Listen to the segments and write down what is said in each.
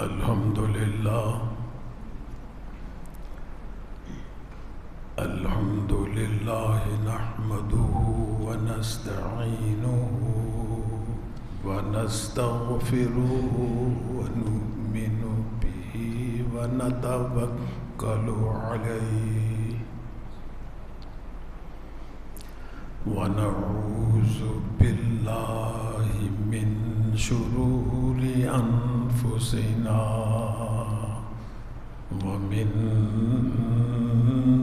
الحمد لله نحمده ونستعينه ونستغفره ونؤمن به ونتوكل عليه ونعوذ بالله من شرور أنفسنا ومن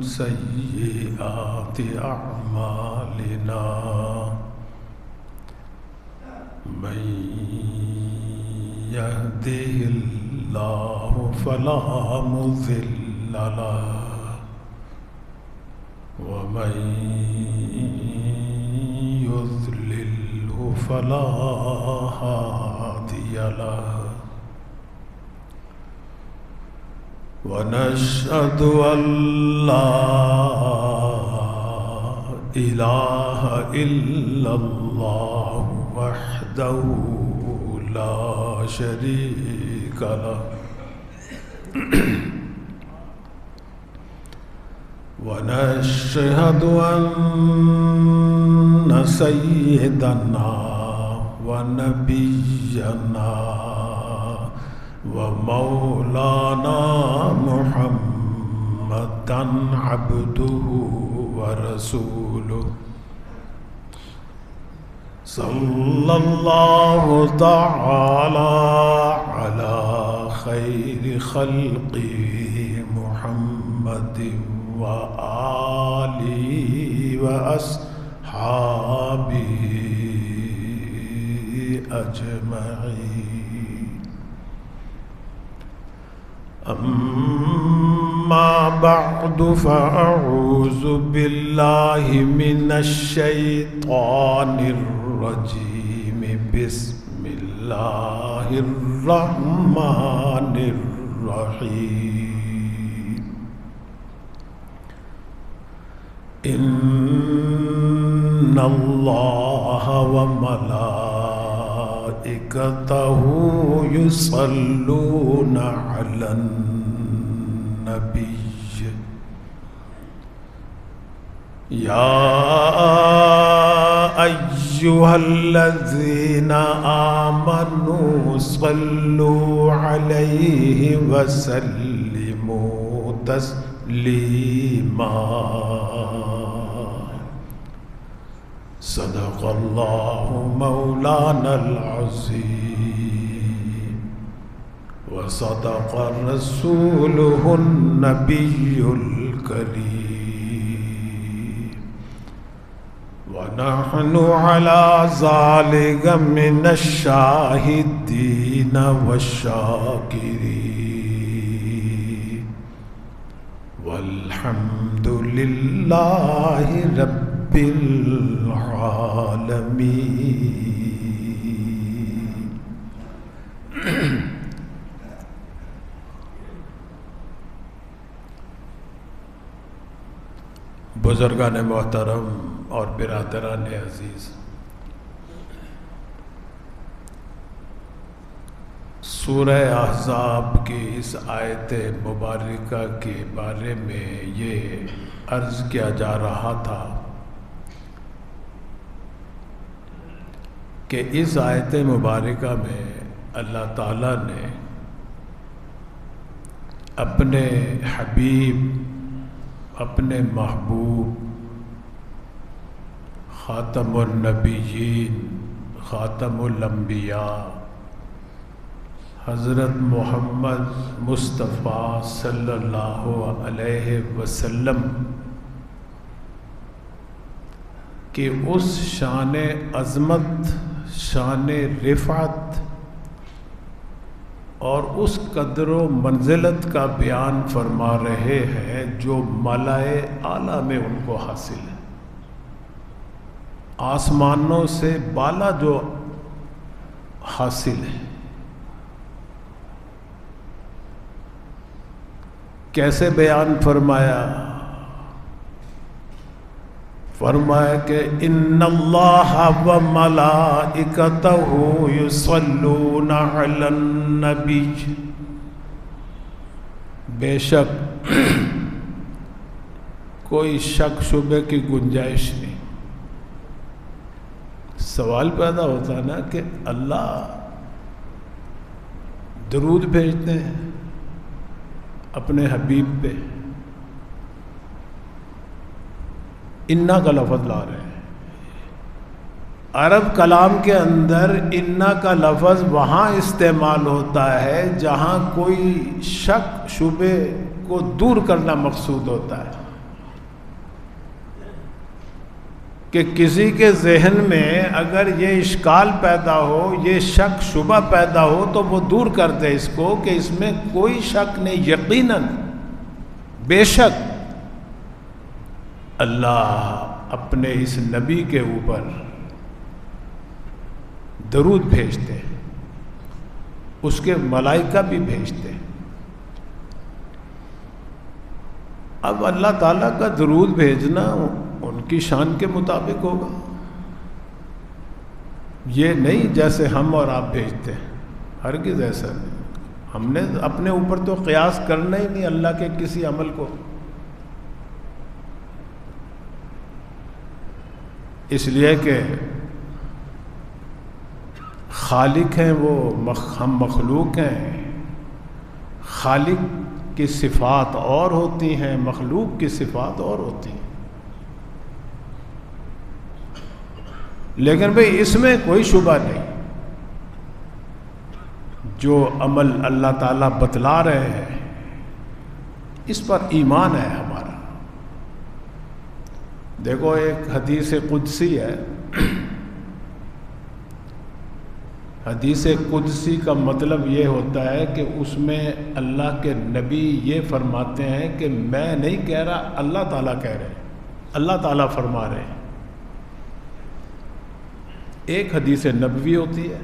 سيئات أعمالنا من يهده الله فلا مضل له ومن يضلله فلا هادي له ونشهد أن لا إله إلا الله وحده لا شريك له ونشهد أن سيدنا ونبينا ومولانا محمدا عبده ورسوله صلى الله تعالى على خير خلقه محمد وآله وأصحابه أجمعين أما بعد فأعوذ بالله من الشيطان الرجيم بسم الله الرحمن الرحيم إن الله وملائكته يصلون على النبي يا أيها الذين آمنوا صلوا عليه وسلموا تسليما صدق الله مولانا العظيم وصدق رسوله النبي الكريم ونحن على ذلك من الشاهدين والشاكرين والحمد لله رب العالمين. بزرگان محترم اور برادران عزیز، سورہ احزاب کی اس آیت مبارکہ کے بارے میں یہ عرض کیا جا رہا تھا کہ اس آیت مبارکہ میں اللہ تعالیٰ نے اپنے حبیب، اپنے محبوب، خاتم النبیین، خاتم الانبیاء حضرت محمد مصطفیٰ صلی اللہ علیہ وسلم کہ اس شان عظمت، شان رفعت اور اس قدر و منزلت کا بیان فرما رہے ہیں جو ملائے اعلیٰ میں ان کو حاصل ہے، آسمانوں سے بالا جو حاصل ہے۔ کیسے بیان فرمایا فرمایا کہ ان اللہ و ملائکتہ یصلون علی النبی، بے شک کوئی شک شبے کی گنجائش نہیں۔ سوال پیدا ہوتا ہے نا کہ اللہ درود بھیجتے ہیں اپنے حبیب پہ، انا کا لفظ لا رہے ہیں۔ عرب کلام کے اندر انا کا لفظ وہاں استعمال ہوتا ہے جہاں کوئی شک شبے کو دور کرنا مقصود ہوتا ہے، کہ کسی کے ذہن میں اگر یہ اشکال پیدا ہو، یہ شک شبہ پیدا ہو، تو وہ دور کر دے اس کو کہ اس میں کوئی شک نہیں، یقیناً بے شک اللہ اپنے اس نبی کے اوپر درود بھیجتے، اس کے ملائکہ بھی بھیجتے۔ اب اللہ تعالیٰ کا درود بھیجنا ان کی شان کے مطابق ہوگا، یہ نہیں جیسے ہم اور آپ بھیجتے ہیں، ہرگز ایسا نہیں۔ ہم نے اپنے اوپر تو قیاس کرنا ہی نہیں اللہ کے کسی عمل کو، اس لیے کہ خالق ہیں وہ، ہم مخلوق ہیں۔ خالق کی صفات اور ہوتی ہیں، مخلوق کی صفات اور ہوتی ہیں، لیکن بھئی اس میں کوئی شبہ نہیں، جو عمل اللہ تعالیٰ بتلا رہے ہیں اس پر ایمان ہے ہمارا۔ دیکھو ایک حدیث قدسی ہے، حدیث قدسی کا مطلب یہ ہوتا ہے کہ اس میں اللہ کے نبی یہ فرماتے ہیں کہ میں نہیں کہہ رہا، اللہ تعالیٰ کہہ رہے ہیں، اللہ تعالیٰ فرما رہے ہیں۔ ایک حدیث نبوی ہوتی ہے،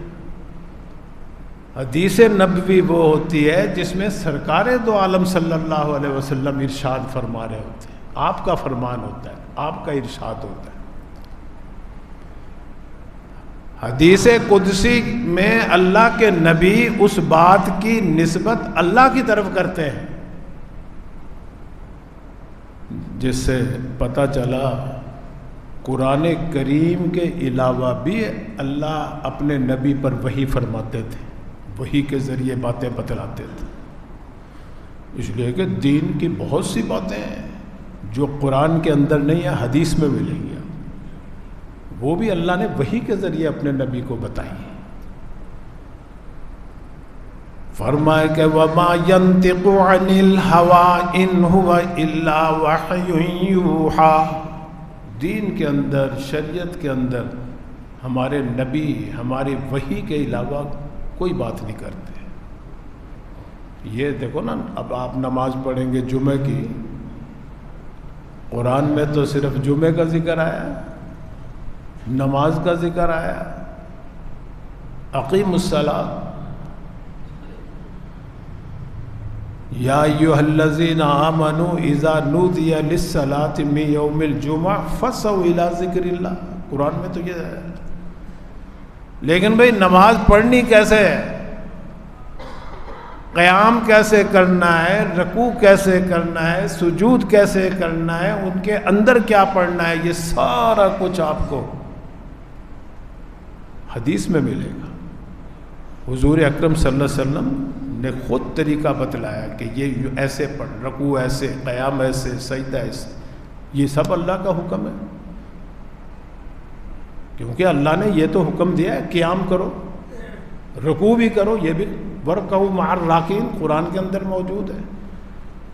حدیث نبوی وہ ہوتی ہے جس میں سرکار دو عالم صلی اللہ علیہ وسلم ارشاد فرما رہے ہوتے ہیں، آپ کا فرمان ہوتا ہے، آپ کا ارشاد ہوتا ہے۔ حدیث قدسی میں اللہ کے نبی اس بات کی نسبت اللہ کی طرف کرتے ہیں، جس سے پتہ چلا قرآن کریم کے علاوہ بھی اللہ اپنے نبی پر وحی فرماتے تھے، وحی کے ذریعے باتیں بتلاتے تھے۔ اس لیے کہ دین کی بہت سی باتیں ہیں جو قرآن کے اندر نہیں ہیں، حدیث میں ملیں گی، وہ بھی اللہ نے وحی کے ذریعے اپنے نبی کو بتائی۔ فرمائے کہ وَمَا يَنطِقُ عَنِ الْهَوَىٰ إِنْ هُوَ إِلَّا وَحْيٌ يُوحَىٰ۔ دین کے اندر، شریعت کے اندر ہمارے نبی ہماری وحی کے علاوہ کوئی بات نہیں کرتے۔ یہ دیکھو نا، اب آپ نماز پڑھیں گے جمعہ کی، قرآن میں تو صرف جمعہ کا ذکر آیا، نماز کا ذکر آیا، اقیم الصلاۃ، یا ایھا الذین آمنوا اذا نودی للصلاۃ من یوم الجمعہ فاسعوا الی ذکر اللہ، قرآن میں تو یہ ہے۔ لیکن بھئی نماز پڑھنی کیسے ہے، قیام کیسے کرنا ہے، رکوع کیسے کرنا ہے، سجود کیسے کرنا ہے، ان کے اندر کیا پڑھنا ہے، یہ سارا کچھ آپ کو حدیث میں ملے گا۔ حضور اکرم صلی اللہ علیہ وسلم نے خود طریقہ بتلایا کہ یہ ایسے پڑھ، رکوع ایسے، قیام ایسے، سجدہ ایسے، یہ سب اللہ کا حکم ہے، کیونکہ اللہ نے یہ تو حکم دیا ہے قیام کرو، رکوع بھی کرو، یہ بھی وَارْكَعُوا مَعَ الرَّاكِعِينَ قرآن کے اندر موجود ہے۔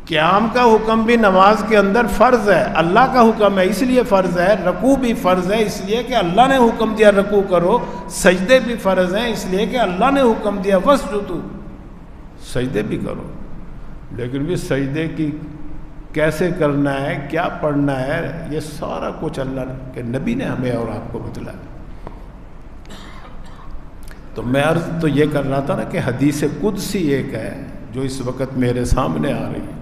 قیام کا حکم بھی نماز کے اندر فرض ہے، اللہ کا حکم ہے اس لیے فرض ہے، رکوع بھی فرض ہے اس لیے کہ اللہ نے حکم دیا رکوع کرو، سجدے بھی فرض ہیں اس لیے کہ اللہ نے حکم دیا وَاسْجُدُوا، سجدے بھی کرو۔ لیکن بھی سجدے کی کیسے کرنا ہے، کیا پڑھنا ہے، یہ سارا کچھ اللہ کے نبی نے ہمیں اور آپ کو بتلایا۔ تو میں عرض تو یہ کر رہا تھا نا کہ حدیث قدسی ایک ہے جو اس وقت میرے سامنے آ رہی ہے،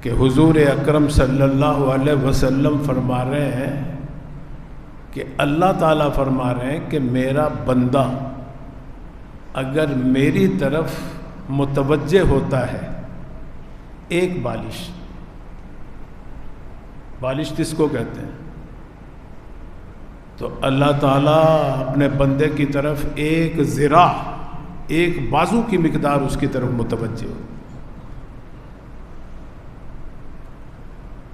کہ حضور اکرم صلی اللہ علیہ وسلم فرما رہے ہیں کہ اللہ تعالیٰ فرما رہے ہیں کہ میرا بندہ اگر میری طرف متوجہ ہوتا ہے، ایک بالش کس کو کہتے ہیں؟ تو اللہ تعالیٰ اپنے بندے کی طرف ایک ذراع، ایک بازو کی مقدار اس کی طرف متوجہ ہو۔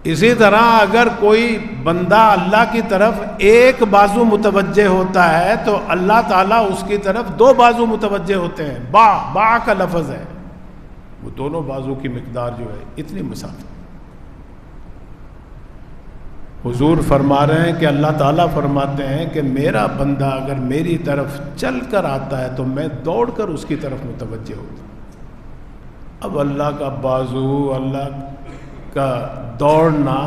اسی طرح اگر کوئی بندہ اللہ کی طرف ایک بازو متوجہ ہوتا ہے تو اللہ تعالیٰ اس کی طرف 2 بازو متوجہ ہوتے ہیں۔ با کا لفظ ہے، وہ دونوں بازو کی مقدار جو ہے اتنی مسافت۔ حضور فرما رہے ہیں کہ اللہ تعالیٰ فرماتے ہیں کہ میرا بندہ اگر میری طرف چل کر آتا ہے تو میں دوڑ کر اس کی طرف متوجہ ہوتا ہوں۔ اب اللہ کا بازو، اللہ کا دوڑنا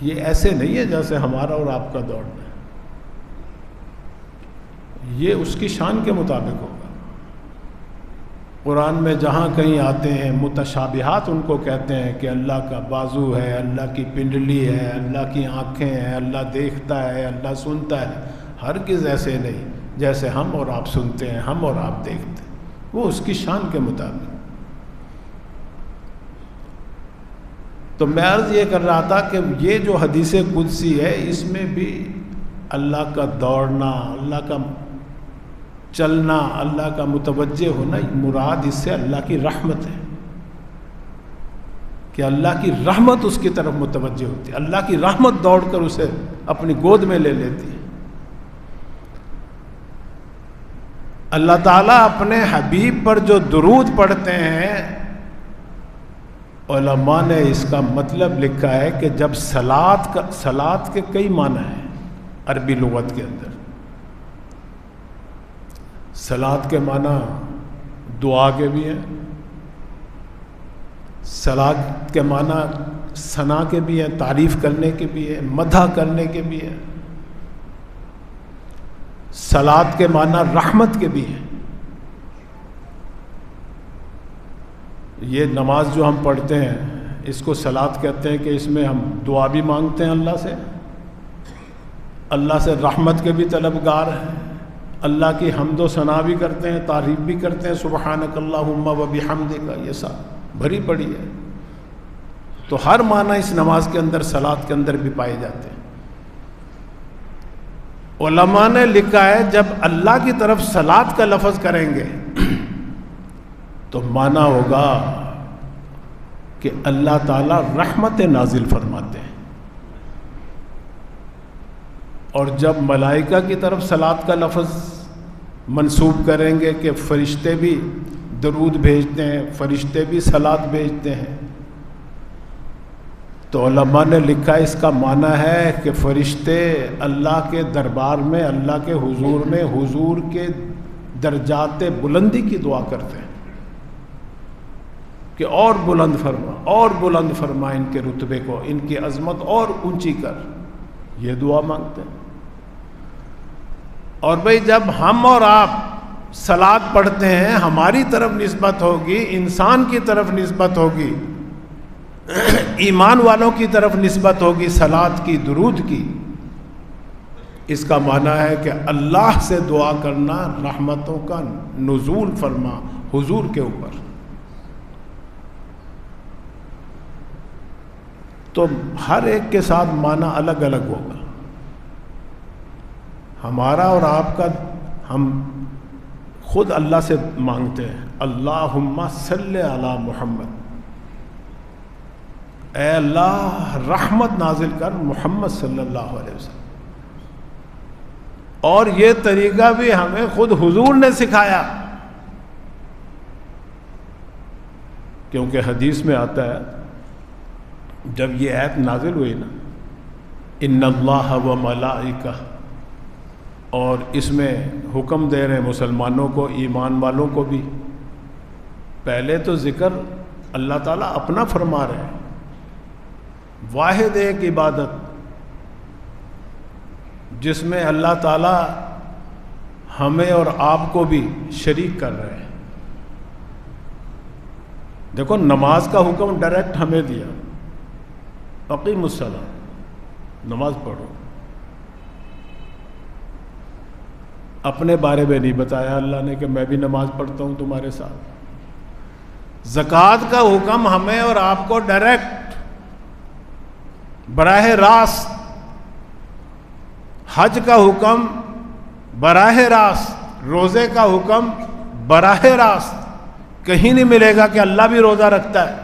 یہ ایسے نہیں ہے جیسے ہمارا اور آپ کا دوڑنا ہے، یہ اس کی شان کے مطابق ہوگا۔ قرآن میں جہاں کہیں آتے ہیں متشابہات ان کو کہتے ہیں کہ اللہ کا بازو ہے، اللہ کی پنڈلی ہے، اللہ کی آنکھیں ہیں، اللہ دیکھتا ہے، اللہ سنتا ہے۔ ہرگز ایسے نہیں جیسے ہم اور آپ سنتے ہیں، ہم اور آپ دیکھتے ہیں، وہ اس کی شان کے مطابق۔ تو میں عرض یہ کر رہا تھا کہ یہ جو حدیث قدسی ہے اس میں بھی اللہ کا دوڑنا، اللہ کا چلنا، اللہ کا متوجہ ہونا، مراد اس سے اللہ کی رحمت ہے کہ اللہ کی رحمت اس کی طرف متوجہ ہوتی ہے، اللہ کی رحمت دوڑ کر اسے اپنی گود میں لے لیتی ہے۔ اللہ تعالیٰ اپنے حبیب پر جو درود پڑھتے ہیں، علماء نے اس کا مطلب لکھا ہے کہ جب صلات کے کئی معنی ہیں عربی لغت کے اندر۔ صلات کے معنی دعا کے بھی ہیں، صلات کے معنی ثنا کے بھی ہیں، تعریف کرنے کے بھی ہیں، مدح کرنے کے بھی ہیں۔ صلات کے معنی رحمت کے بھی ہیں۔ یہ نماز جو ہم پڑھتے ہیں اس کو صلات کہتے ہیں کہ اس میں ہم دعا بھی مانگتے ہیں اللہ سے رحمت کے بھی طلبگار ہیں، اللہ کی حمد و ثنا بھی کرتے ہیں، تعریف بھی کرتے ہیں، سبحانک اللہم و بحمدک، یہ سب بھری پڑی ہے۔ تو ہر معنی اس نماز کے اندر، صلات کے اندر بھی پائے جاتے ہیں۔ علماء نے لکھا ہے جب اللہ کی طرف صلات کا لفظ کریں گے تو معنی ہوگا کہ اللہ تعالیٰ رحمت نازل فرماتے ہیں، اور جب ملائکہ کی طرف صلات کا لفظ منسوب کریں گے کہ فرشتے بھی درود بھیجتے ہیں، فرشتے بھی صلات بھیجتے ہیں، تو علماء نے لکھا اس کا معنی ہے کہ فرشتے اللہ کے دربار میں، اللہ کے حضور میں حضور کے درجات بلندی کی دعا کرتے ہیں کہ اور بلند فرما ان کے رتبے کو، ان کی عظمت اور اونچی کر، یہ دعا مانگتے ہیں۔ اور بھئی جب ہم اور آپ صلات پڑھتے ہیں ہماری طرف نسبت ہوگی، انسان کی طرف نسبت ہوگی، ایمان والوں کی طرف نسبت ہوگی صلات کی، درود کی۔ اس کا معنی ہے کہ اللہ سے دعا کرنا رحمتوں کا نزول فرما حضور کے اوپر۔ تو ہر ایک کے ساتھ معنی الگ الگ ہوگا۔ ہمارا اور آپ کا، ہم خود اللہ سے مانگتے ہیں اللہم صلی علی محمد، اے اللہ رحمت نازل کر محمد صلی اللہ علیہ وسلم۔ اور یہ طریقہ بھی ہمیں خود حضور نے سکھایا، کیونکہ حدیث میں آتا ہے جب یہ آیت نازل ہوئی نا، ان اللہ و ملائکہ، اور اس میں حکم دے رہے ہیں مسلمانوں کو، ایمان والوں کو بھی۔ پہلے تو ذکر اللہ تعالیٰ اپنا فرما رہے ہیں، واحد ایک عبادت جس میں اللہ تعالیٰ ہمیں اور آپ کو بھی شریک کر رہے ہیں۔ دیکھو نماز کا حکم ڈائریکٹ ہمیں دیا، اقیم الصلاۃ، نماز پڑھو. اپنے بارے میں نہیں بتایا اللہ نے کہ میں بھی نماز پڑھتا ہوں تمہارے ساتھ. زکوٰۃ کا حکم ہمیں اور آپ کو ڈائریکٹ براہ راست، حج کا حکم براہ راست، روزے کا حکم براہ راست. کہیں نہیں ملے گا کہ اللہ بھی روزہ رکھتا ہے،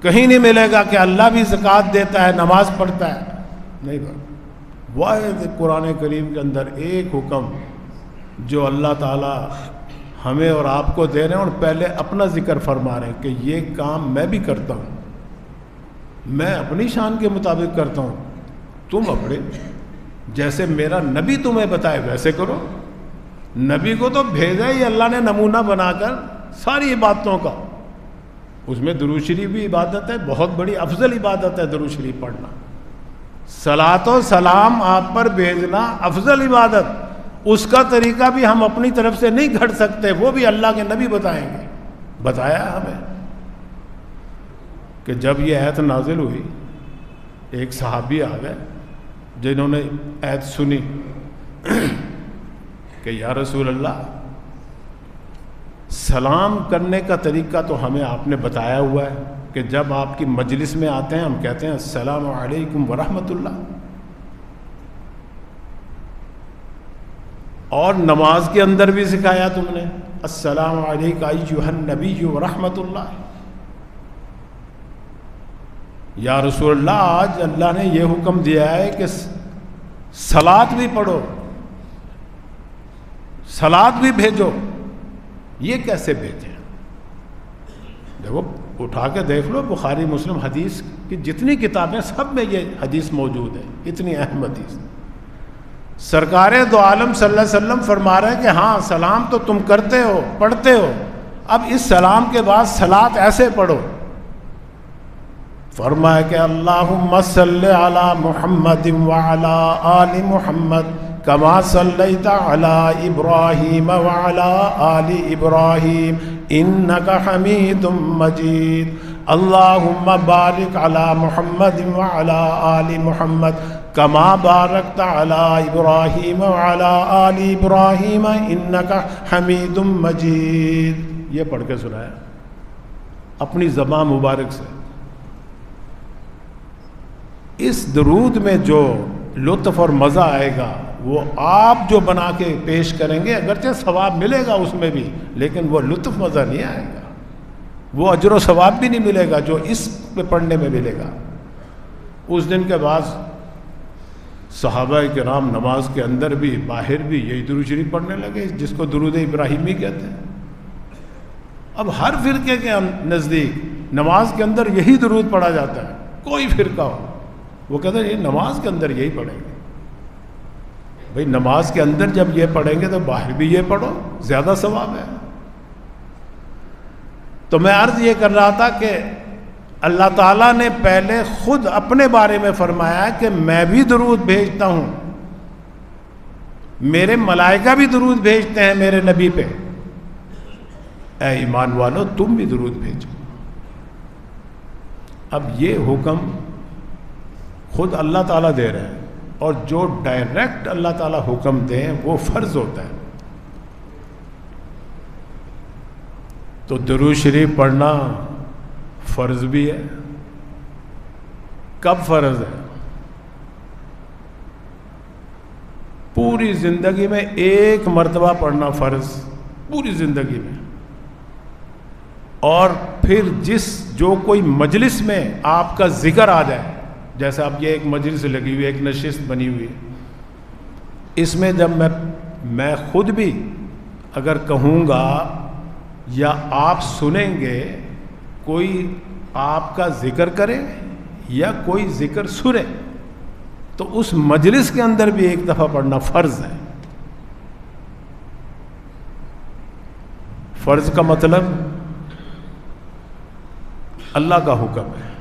کہیں نہیں ملے گا کہ اللہ بھی زکوٰۃ دیتا ہے، نماز پڑھتا ہے. نہیں بات. واحد قرآن کریم کے اندر ایک حکم جو اللہ تعالیٰ ہمیں اور آپ کو دے رہے ہیں، اور پہلے اپنا ذکر فرما رہے ہیں کہ یہ کام میں بھی کرتا ہوں، میں اپنی شان کے مطابق کرتا ہوں، تم اپنے جیسے میرا نبی تمہیں بتائے ویسے کرو. نبی کو تو بھیجا ہی اللہ نے نمونہ بنا کر ساری عبادتوں کا. اس میں درود شریف بھی عبادت ہے، بہت بڑی افضل عبادت ہے درود شریف پڑھنا. صلاۃ و سلام آپ پر بھیجنا افضل عبادت. اس کا طریقہ بھی ہم اپنی طرف سے نہیں گھڑ سکتے، وہ بھی اللہ کے نبی بتائیں گے. بتایا ہمیں کہ جب یہ آیت نازل ہوئی، ایک صحابی آ گئے جنہوں نے آیت سنی کہ یا رسول اللہ، سلام کرنے کا طریقہ تو ہمیں آپ نے بتایا ہوا ہے کہ جب آپ کی مجلس میں آتے ہیں ہم کہتے ہیں السلام علیکم ورحمۃ اللہ، اور نماز کے اندر بھی سکھایا تم نے السلام علیک ایھا النبی ورحمۃ اللہ. یا رسول اللہ، آج اللہ نے یہ حکم دیا ہے کہ صلاۃ بھی پڑھو، صلاۃ بھی بھیجو. یہ کیسے بھیجیں؟ دیکھو اٹھا کے دیکھ لو، بخاری مسلم حدیث کی جتنی کتابیں سب میں یہ حدیث موجود ہے، اتنی اہم حدیث. سرکار دو عالم صلی اللہ علیہ وسلم فرما رہے ہیں کہ ہاں سلام تو تم کرتے ہو، پڑھتے ہو، اب اس سلام کے بعد صلاۃ ایسے پڑھو. فرمایا کہ اللہم صلی علی محمد وعلی آل محمد کما صلیت علی ابراہیم وعلی آل ابراہیم انک حمید مجید. اللہم بارک علی محمد وعلی آل محمد کما بارکت علی ابراہیم وعلی آل ابراہیم انک حمید مجید. یہ پڑھ کے سنایا اپنی زبان مبارک سے. اس درود میں جو لطف اور مزہ آئے گا وہ آپ جو بنا کے پیش کریں گے، اگرچہ ثواب ملے گا اس میں بھی، لیکن وہ لطف مزہ نہیں آئے گا، وہ اجر و ثواب بھی نہیں ملے گا جو اس پہ پڑھنے میں ملے گا. اس دن کے بعد صحابہ کرام نماز کے اندر بھی باہر بھی یہی درود شریف پڑھنے لگے، جس کو درود ابراہیمی کہتے ہیں. اب ہر فرقے کے نزدیک نماز کے اندر یہی درود پڑھا جاتا ہے. کوئی فرقہ ہو وہ کہتے ہیں یہ نماز کے اندر یہی پڑھیں گے. بھئی نماز کے اندر جب یہ پڑھیں گے تو باہر بھی یہ پڑھو، زیادہ ثواب ہے. تو میں عرض یہ کر رہا تھا کہ اللہ تعالیٰ نے پہلے خود اپنے بارے میں فرمایا کہ میں بھی درود بھیجتا ہوں، میرے ملائکہ بھی درود بھیجتے ہیں میرے نبی پہ. اے ایمان والو تم بھی درود بھیجو. اب یہ حکم خود اللہ تعالیٰ دے رہے ہیں، اور جو ڈائریکٹ اللہ تعالیٰ حکم دیں وہ فرض ہوتا ہے. تو درود شریف پڑھنا فرض بھی ہے. کب فرض ہے؟ پوری زندگی میں ایک مرتبہ پڑھنا فرض، پوری زندگی میں. اور پھر جو کوئی مجلس میں آپ کا ذکر آ جائے، جیسے اب یہ ایک مجلس لگی ہوئی ہے، ایک نشست بنی ہوئی ہے، اس میں جب میں خود بھی اگر کہوں گا یا آپ سنیں گے کوئی آپ کا ذکر کرے یا کوئی ذکر سنے، تو اس مجلس کے اندر بھی ایک دفعہ پڑھنا فرض ہے. فرض کا مطلب اللہ کا حکم ہے.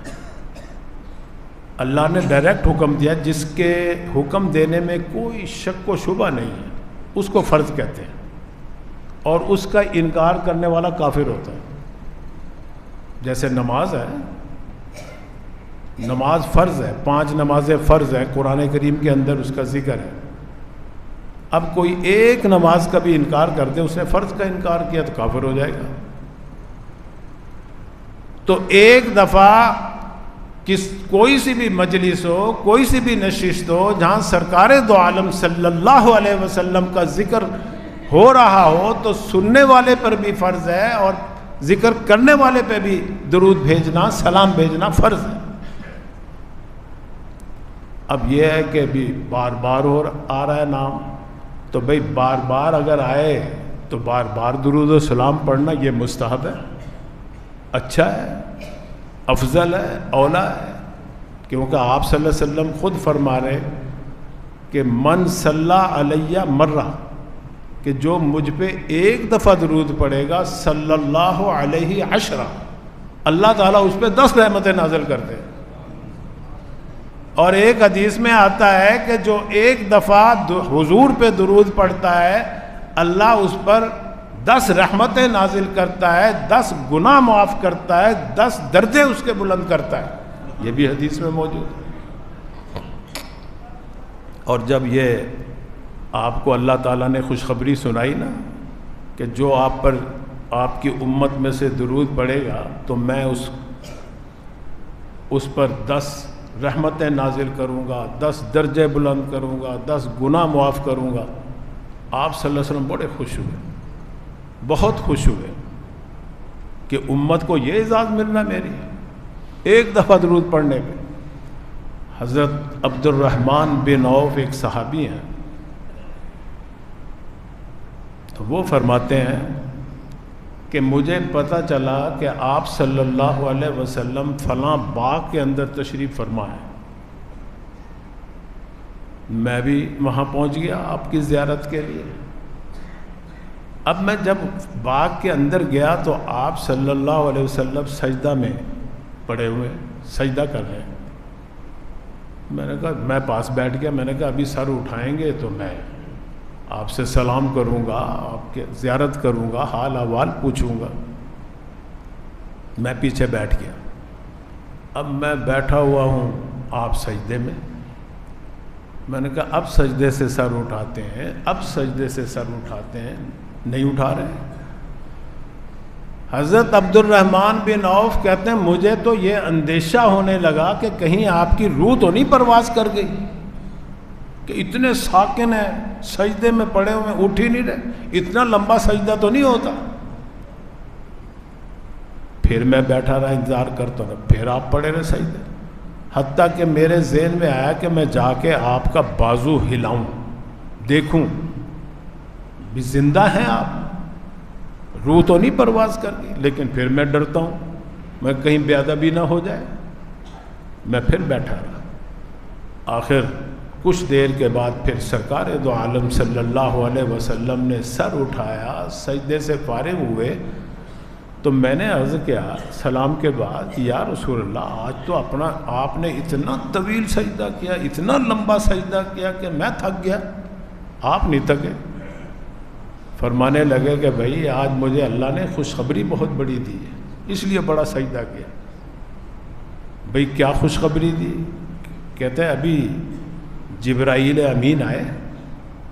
اللہ نے ڈائریکٹ حکم دیا، جس کے حکم دینے میں کوئی شک و شبہ نہیں ہے اس کو فرض کہتے ہیں، اور اس کا انکار کرنے والا کافر ہوتا ہے. جیسے نماز ہے، نماز فرض ہے، 5 نمازیں فرض ہیں، قرآن کریم کے اندر اس کا ذکر ہے. اب کوئی ایک نماز کا بھی انکار کر دے، اس نے فرض کا انکار کیا تو کافر ہو جائے گا. تو ایک دفعہ کوئی سی بھی مجلس ہو، کوئی سی بھی نشست ہو جہاں سرکار دو عالم صلی اللہ علیہ وسلم کا ذکر ہو رہا ہو تو سننے والے پر بھی فرض ہے اور ذکر کرنے والے پہ بھی درود بھیجنا، سلام بھیجنا فرض ہے. اب یہ ہے کہ بھی بار بار آ رہا ہے نام، تو بھئی بار بار اگر آئے تو بار بار درود و سلام پڑھنا یہ مستحب ہے، اچھا ہے، افضل ہے، اولا ہے. کیونکہ آپ صلی اللہ علیہ وسلم خود فرما رہے کہ من صلی علیہ مرہ، کہ جو مجھ پہ ایک دفعہ درود پڑے گا صلی اللہ علیہ عشرہ، اللہ تعالیٰ اس پہ 10 رحمتیں نازل کرتے ہیں. اور ایک حدیث میں آتا ہے کہ جو ایک دفعہ حضور پہ درود پڑھتا ہے اللہ اس پر 10 رحمتیں نازل کرتا ہے، 10 گناہ معاف کرتا ہے، 10 درجے اس کے بلند کرتا ہے. یہ بھی حدیث میں موجود ہے. اور جب یہ آپ کو اللہ تعالیٰ نے خوشخبری سنائی نا کہ جو آپ پر آپ کی امت میں سے درود پڑے گا تو میں اس پر 10 رحمتیں نازل کروں گا، 10 درجے بلند کروں گا، 10 گناہ معاف کروں گا. آپ صلی اللہ علیہ وسلم بڑے خوش ہوئے، بہت خوش ہوئے کہ امت کو یہ اعزاز ملنا میری ایک دفعہ درود پڑھنے پہ. حضرت عبد الرحمن بن عوف ایک صحابی ہیں، تو وہ فرماتے ہیں کہ مجھے پتہ چلا کہ آپ صلی اللہ علیہ وسلم فلاں باغ کے اندر تشریف فرما ہے. میں بھی وہاں پہنچ گیا آپ کی زیارت کے لیے. اب میں جب باغ کے اندر گیا تو آپ صلی اللہ علیہ وسلم سجدہ میں پڑے ہوئے سجدہ کر رہے ہیں. میں نے کہا، میں پاس بیٹھ گیا، میں نے کہا ابھی سر اٹھائیں گے تو میں آپ سے سلام کروں گا، آپ کے زیارت کروں گا، حال احوال پوچھوں گا. میں پیچھے بیٹھ گیا. اب میں بیٹھا ہوا ہوں آپ سجدے میں. میں نے کہا اب سجدے سے سر اٹھاتے ہیں، اب سجدے سے سر اٹھاتے ہیں، نہیں اٹھا رہے. حضرت عبد الرحمن بن عوف کہتے ہیں مجھے تو یہ اندیشہ ہونے لگا کہ کہیں آپ کی روح تو نہیں پرواز کر گئی کہ اتنے ساکن ہیں، سجدے میں پڑے ہوئے اٹھ ہی نہیں رہے، اتنا لمبا سجدہ تو نہیں ہوتا. پھر میں بیٹھا رہا انتظار کرتا رہا، پھر آپ پڑے رہے سجدے، حتیٰ کہ میرے ذہن میں آیا کہ میں جا کے آپ کا بازو ہلاؤں، دیکھوں بھی زندہ ہیں آپ، روح تو نہیں پرواز کر گئی. لیکن پھر میں ڈرتا ہوں میں کہیں بے ادبی نہ ہو جائے. میں پھر بیٹھا رہا. آخر کچھ دیر کے بعد پھر سرکار دو عالم صلی اللہ علیہ وسلم نے سر اٹھایا، سجدے سے فارغ ہوئے تو میں نے عرض کیا سلام کے بعد، یا رسول اللہ آج تو آپ نے اتنا طویل سجدہ کیا، اتنا لمبا سجدہ کیا کہ میں تھک گیا، آپ نہیں تھکے. فرمانے لگے کہ بھائی آج مجھے اللہ نے خوشخبری بہت بڑی دی ہے، اس لیے بڑا سجدہ کیا. بھائی کیا خوشخبری دی؟ کہتے ہیں ابھی جبرائیل امین آئے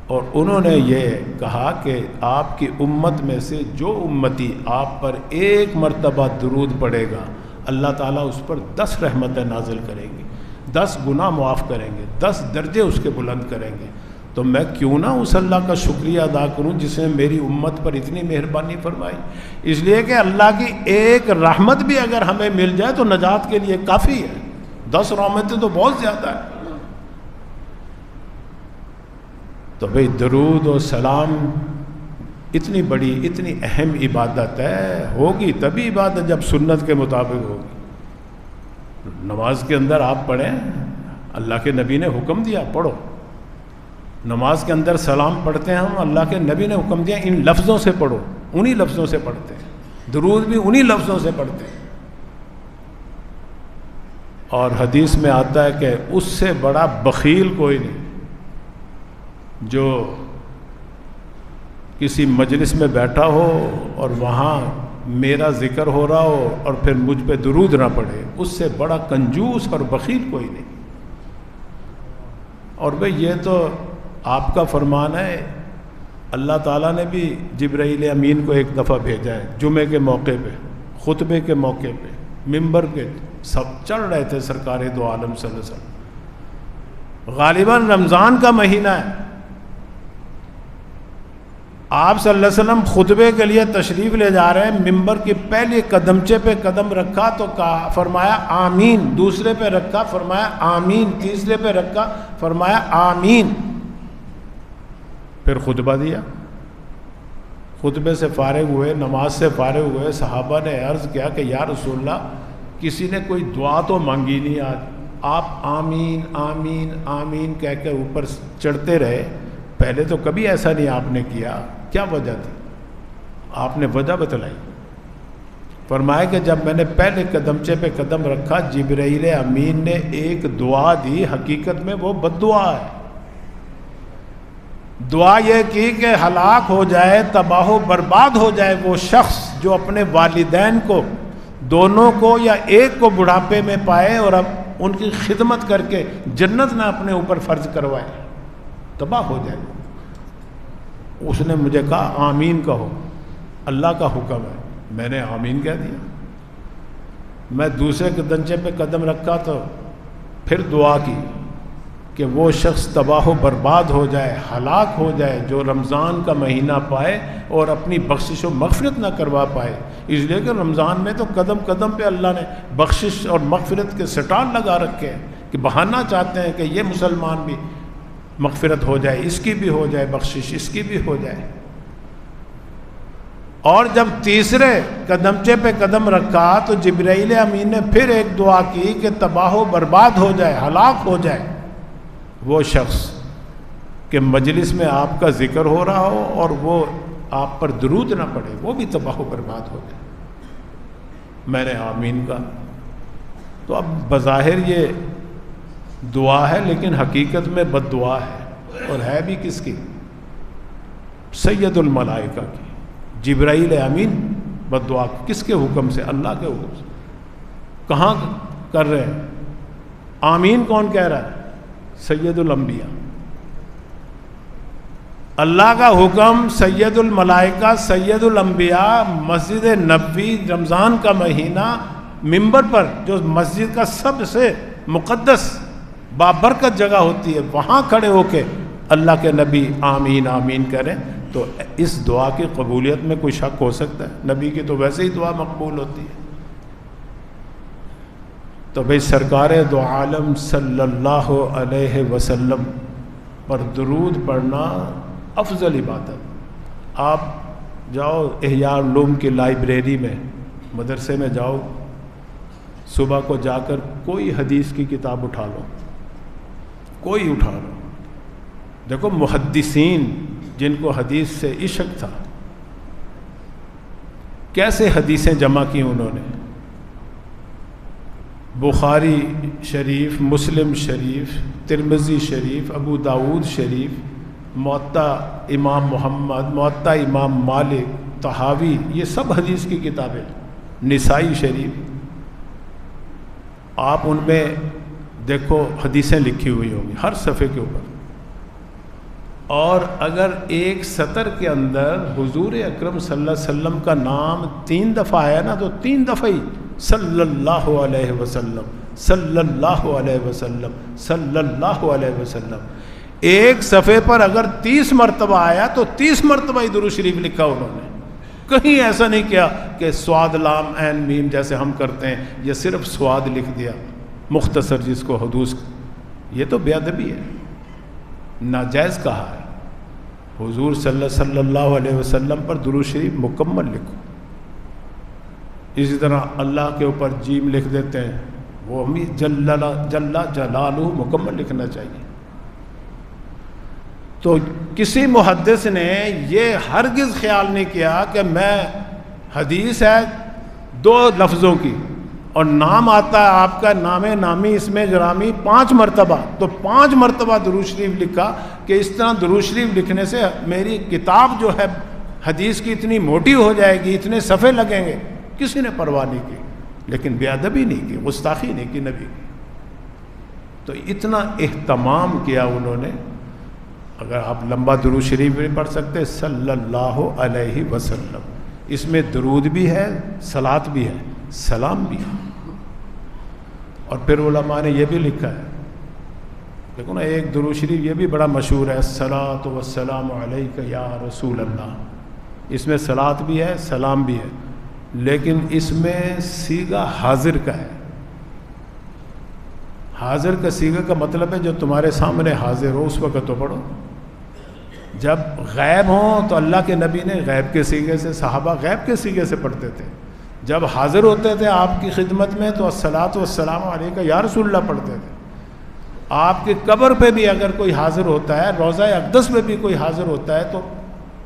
اور انہوں نے یہ کہا کہ آپ کی امت میں سے جو امتی آپ پر ایک مرتبہ درود پڑے گا اللہ تعالیٰ اس پر 10 رحمتیں نازل کریں گے، 10 گناہ معاف کریں گے، 10 درجے اس کے بلند کریں گے. تو میں کیوں نہ اس اللہ کا شکریہ ادا کروں جس نے میری امت پر اتنی مہربانی فرمائی. اس لیے کہ اللہ کی ایک رحمت بھی اگر ہمیں مل جائے تو نجات کے لیے کافی ہے. 10 رحمتیں تو بہت زیادہ ہیں. تو بھئی درود و سلام اتنی بڑی اتنی اہم عبادت ہے، ہوگی تبھی عبادت جب سنت کے مطابق ہوگی. نماز کے اندر آپ پڑھیں، اللہ کے نبی نے حکم دیا پڑھو. نماز کے اندر سلام پڑھتے ہیں ہم، اللہ کے نبی نے حکم دیا ان لفظوں سے پڑھو، انہی لفظوں سے پڑھتے ہیں. درود بھی انہی لفظوں سے پڑھتے ہیں. اور حدیث میں آتا ہے کہ اس سے بڑا بخیل کوئی نہیں جو کسی مجلس میں بیٹھا ہو اور وہاں میرا ذکر ہو رہا ہو اور پھر مجھ پہ درود نہ پڑے، اس سے بڑا کنجوس اور بخیل کوئی نہیں۔ اور بھئی یہ تو آپ کا فرمان ہے، اللہ تعالیٰ نے بھی جبرائیل امین کو ایک دفعہ بھیجا ہے، جمعے کے موقع پہ، خطبے کے موقع پہ، ممبر کے سب چڑھ رہے تھے سرکار دو عالم صلی اللہ علیہ وسلم، غالباً رمضان کا مہینہ ہے، آپ صلی اللہ علیہ وسلم خطبے کے لیے تشریف لے جا رہے ہیں، ممبر کی پہلی قدمچے پہ قدم رکھا تو کہا، فرمایا آمین، دوسرے پہ رکھا فرمایا آمین، تیسرے پہ رکھا فرمایا آمین، پھر خطبہ دیا، خطبے سے فارغ ہوئے، نماز سے فارغ ہوئے، صحابہ نے عرض کیا کہ یا رسول اللہ کسی نے کوئی دعا تو مانگی نہیں آج، آپ آمین آمین آمین کہہ کے اوپر چڑھتے رہے، پہلے تو کبھی ایسا نہیں آپ نے کیا، کیا وجہ تھی؟ آپ نے وجہ بتلائی، فرمایا کہ جب میں نے پہلے قدمچے پہ قدم رکھا جبرائیل امین نے ایک دعا دی، حقیقت میں وہ بد دعا ہے، دعا یہ کی کہ ہلاک ہو جائے، تباہ و برباد ہو جائے وہ شخص جو اپنے والدین کو دونوں کو یا ایک کو بڑھاپے میں پائے اور اب ان کی خدمت کر کے جنت نہ اپنے اوپر فرض کروائے، تباہ ہو جائے۔ اس نے مجھے کہا آمین کہو، اللہ کا حکم ہے، میں نے آمین کہہ دیا۔ میں دوسرے قدمچے پہ قدم رکھا تو پھر دعا کی کہ وہ شخص تباہ و برباد ہو جائے، ہلاک ہو جائے جو رمضان کا مہینہ پائے اور اپنی بخشش و مغفرت نہ کروا پائے، اس لیے کہ رمضان میں تو قدم قدم پہ اللہ نے بخشش اور مغفرت کے سٹال لگا رکھے ہیں کہ بہانا چاہتے ہیں کہ یہ مسلمان بھی مغفرت ہو جائے، اس کی بھی ہو جائے بخشش، اس کی بھی ہو جائے۔ اور جب تیسرے قدمچے پہ قدم رکھا تو جبرائیل امین نے پھر ایک دعا کی کہ تباہ و برباد ہو جائے، ہلاک ہو جائے وہ شخص کہ مجلس میں آپ کا ذکر ہو رہا ہو اور وہ آپ پر درود نہ پڑے، وہ بھی تباہ و برباد ہو جائے۔ میں نے آمین کہا۔ تو اب بظاہر یہ دعا ہے لیکن حقیقت میں بد دعا ہے، اور ہے بھی کس کی؟ سید الملائکہ کی، جبرائیل امین بد دعا کس کے حکم سے؟ اللہ کے حکم سے۔ کہاں کر رہے ہیں؟ آمین کون کہہ رہا ہے؟ سید الانبیاء۔ اللہ کا حکم، سید الملائکہ، سید الانبیاء، مسجد نبوی، رمضان کا مہینہ، ممبر پر جو مسجد کا سب سے مقدس بابرکت جگہ ہوتی ہے، وہاں کھڑے ہو کے اللہ کے نبی آمین آمین کریں تو اس دعا کی قبولیت میں کوئی شک ہو سکتا ہے؟ نبی کی تو ویسے ہی دعا مقبول ہوتی ہے۔ تو بھئی سرکار دو عالم صلی اللہ علیہ وسلم پر درود پڑھنا افضل عبادت۔ آپ جاؤ احیاء العلوم کی لائبریری میں، مدرسے میں جاؤ، صبح کو جا کر کوئی حدیث کی کتاب اٹھا لو، کوئی اٹھا لو، دیکھو محدثین جن کو حدیث سے عشق تھا کیسے حدیثیں جمع کی انہوں نے۔ بخاری شریف، مسلم شریف، ترمذی شریف، ابو داود شریف، موطا امام محمد، موطا امام مالک، طحاوی، یہ سب حدیث کی کتابیں، نسائی شریف، آپ ان میں دیکھو حدیثیں لکھی ہوئی ہوں گی ہر صفحے کے اوپر، اور اگر ایک سطر کے اندر حضور اکرم صلی اللہ علیہ وسلم کا نام 3 دفعہ آیا نا تو 3 دفعہ ہی صلی اللہ علیہ وسلم، صلی اللہ علیہ وسلم، صلی اللہ علیہ وسلم۔ ایک صفحے پر اگر 30 مرتبہ آیا تو 30 مرتبہ ہی درود شریف لکھا انہوں نے، کہیں ایسا نہیں کیا کہ سواد لام عین میم جیسے ہم کرتے ہیں، یہ صرف سواد لکھ دیا مختصر جس کو حدوث، یہ تو بے ادبی ہے، ناجائز کہا ہے۔ حضور صلی اللہ علیہ وسلم پر درود شریف مکمل لکھو۔ اسی طرح اللہ کے اوپر جیم لکھ دیتے ہیں، وہ ہمیں جل جلالہ مکمل لکھنا چاہیے۔ تو کسی محدث نے یہ ہرگز خیال نہیں کیا کہ میں حدیث ہے 2 لفظوں کی اور نام آتا ہے آپ کا نام نامی اسم گرامی 5 مرتبہ، تو 5 مرتبہ درود شریف لکھا کہ اس طرح درود شریف لکھنے سے میری کتاب جو ہے حدیث کی اتنی موٹی ہو جائے گی، اتنے صفحے لگیں گے، کسی نے پرواہ نہیں کی، لیکن بے ادبی نہیں کی، گستاخی نہیں کی نبی کی. تو اتنا اہتمام کیا انہوں نے. اگر آپ لمبا درود شریف بھی پڑھ سکتے صلی اللہ علیہ وسلم، اس میں درود بھی ہے، صلات بھی ہے، سلام بھی ہے. اور پھر علماء نے یہ بھی لکھا ہے، دیکھو نا، ایک درود شریف یہ بھی بڑا مشہور ہے، الصلاۃ والسلام علیک یا رسول اللہ. اس میں صلات بھی ہے، سلام بھی ہے، لیکن اس میں صیغہ حاضر کا ہے. حاضر کا صیغہ کا مطلب ہے جو تمہارے سامنے حاضر ہو اس وقت تو پڑھو. جب غائب ہوں تو اللہ کے نبی نے غیب کے صیغے سے، صحابہ غیب کے صیغے سے پڑھتے تھے. جب حاضر ہوتے تھے آپ کی خدمت میں تو الصلاۃ والسلام علیک یا رسول اللہ پڑھتے تھے. آپ کی قبر پہ بھی اگر کوئی حاضر ہوتا ہے، روضہ اقدس میں بھی کوئی حاضر ہوتا ہے، تو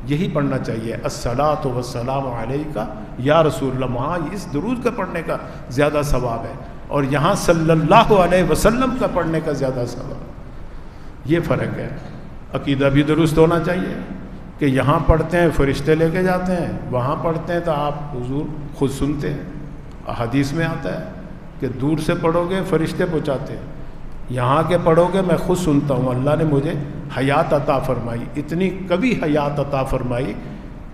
یہی پڑھنا چاہیے، الصلاۃ والسلام علیک یا رسول اللہ. وہاں اس درود کا پڑھنے کا زیادہ ثواب ہے، اور یہاں صلی اللہ علیہ وسلم کا پڑھنے کا زیادہ ثواب. یہ فرق ہے. عقیدہ بھی درست ہونا چاہیے کہ یہاں پڑھتے ہیں فرشتے لے کے جاتے ہیں، وہاں پڑھتے ہیں تو آپ حضور خود سنتے ہیں. حدیث میں آتا ہے کہ دور سے پڑھو گے فرشتے پہنچاتے ہیں، یہاں کے پڑھو گے میں خود سنتا ہوں. اللہ نے مجھے حیات عطا فرمائی، اتنی قوی حیات عطا فرمائی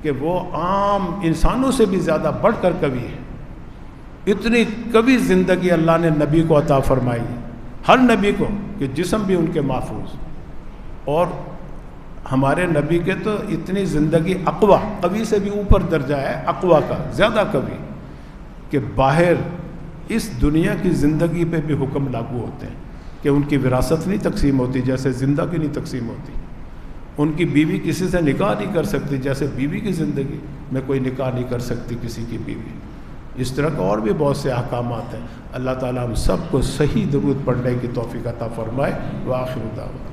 کہ وہ عام انسانوں سے بھی زیادہ بڑھ کر قوی ہے. اتنی قوی زندگی اللہ نے نبی کو عطا فرمائی، ہر نبی کو، کہ جسم بھی ان کے محفوظ. اور ہمارے نبی کے تو اتنی زندگی اقوا، قوی سے بھی اوپر درجہ ہے، اقوا کا زیادہ قوی، کہ باہر اس دنیا کی زندگی پہ بھی حکم لاگو ہوتے ہیں کہ ان کی وراثت نہیں تقسیم ہوتی جیسے زندہ کی نہیں تقسیم ہوتی. ان کی بیوی کسی سے نکاح نہیں کر سکتی جیسے بیوی کی زندگی میں کوئی نکاح نہیں کر سکتی کسی کی بیوی. اس طرح کا اور بھی بہت سے احکامات ہیں. اللہ تعالیٰ ہم سب کو صحیح درود پڑھنے کی توفیق عطا فرمائے. وآخر دعوانا